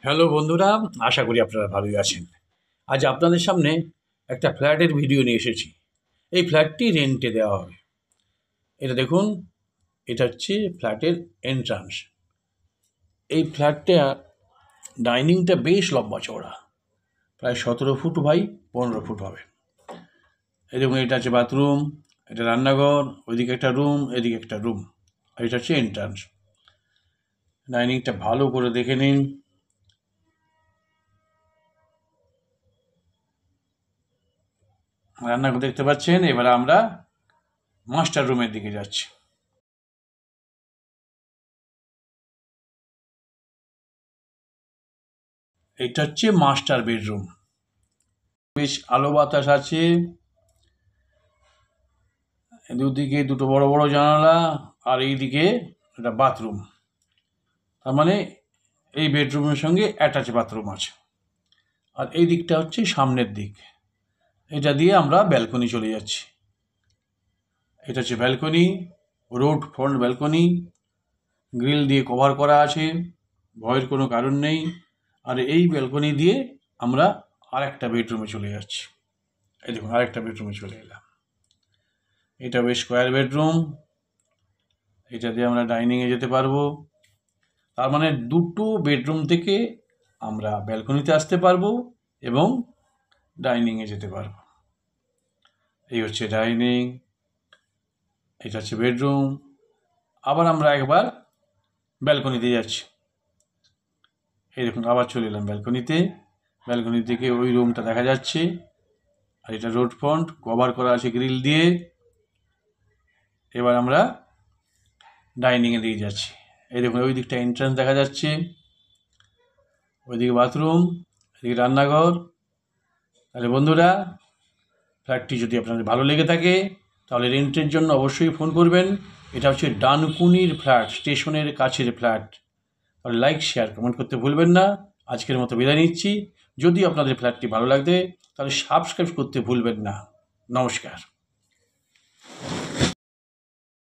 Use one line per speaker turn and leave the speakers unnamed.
Hello বন্ধুরা, আশা করি আপনারা ভালোই আছেন। আজ আপনাদের সামনে একটা ফ্ল্যাটের ভিডিও নিয়ে এসেছি। এই ফ্ল্যাটটি রেন্টে দেওয়া হবে। এটা দেখুন, এটা হচ্ছে ফ্ল্যাটের এন্ট্রান্স। এই ফ্ল্যাটটা ডাইনিংটা বেশ লম্বা চওড়া, প্রায় 17 ফুট বাই 15 ফুট হবে। এই দেখুন, এটা হচ্ছে বাথরুম, এটা রান্নাঘর, ওইদিকে একটা রুম, এদিকে একটা রুম, আর এটা হচ্ছে এন্ট্রান্স। ডাইনিংটা ভালো করে দেখে নিন। রান্নাঘর দেখতে পাচ্ছেন। এবার আমরা মাস্টার রুমের দিকে যাচ্ছি। এটা হচ্ছে মাস্টার বেডরুম। বেশ আলো বাতাস আছে, দুদিকে দুটো বড় বড় জানালা, আর এইদিকে একটা বাথরুম। তার মানে এই বেডরুমের সঙ্গে অ্যাটাচ বাথরুম আছে। আর এই দিকটা হচ্ছে সামনের দিক, এটা দিয়ে আমরা ব্যালকনি চলে যাচ্ছি। এটা হচ্ছে balcony, road front balcony, grill দিয়ে কভার করা আছে, ভয়ের কোনো কারণ নেই। আর এই ব্যালকনি দিয়ে আমরা আরেকটা বেডরুমে চলে যাচ্ছি। এই দেখুন, আরেকটা বেডরুমে চলে এলাম। এটা বেশ স্কোয়ার বেডরুম, এটা দিয়ে আমরা ডাইনিংয়ে যেতে পারবো। তার মানে দুটো বেডরুম থেকে আমরা ব্যালকনিতে আসতে পারবো এবং ডাইনিংয়ে যেতে পারবো। এই হচ্ছে ডাইনিং, এটা হচ্ছে বেডরুম। আবার আমরা একবার ব্যালকনিতে যাচ্ছি। এই দেখুন, আবার চলে এলাম ব্যালকনিতে। ব্যালকনি থেকে ওই রুমটা দেখা যাচ্ছে। আর এটা রোড ফ্রন্ট, কভার করা আছে গ্রিল দিয়ে। এবার আমরা ডাইনিংয়ে দিয়ে যাচ্ছি। এই দেখুন, ওই দিকটা এন্ট্রান্স দেখা যাচ্ছে, ওইদিকে বাথরুম, এদিকে রান্নাঘর। তাহলে বন্ধুরা, ফ্ল্যাটটি যদি আপনাদের ভালো লেগে থাকে তাহলে রেন্টের জন্য অবশ্যই ফোন করবেন। এটা হচ্ছে ডানকুনির ফ্ল্যাট, স্টেশনের কাছের ফ্ল্যাট। তাহলে লাইক, শেয়ার, কমেন্ট করতে ভুলবেন না। আজকের মতো বিদায় নিচ্ছি। যদি আপনাদের ফ্ল্যাটটি ভালো লাগে তাহলে সাবস্ক্রাইব করতে ভুলবেন না। নমস্কার।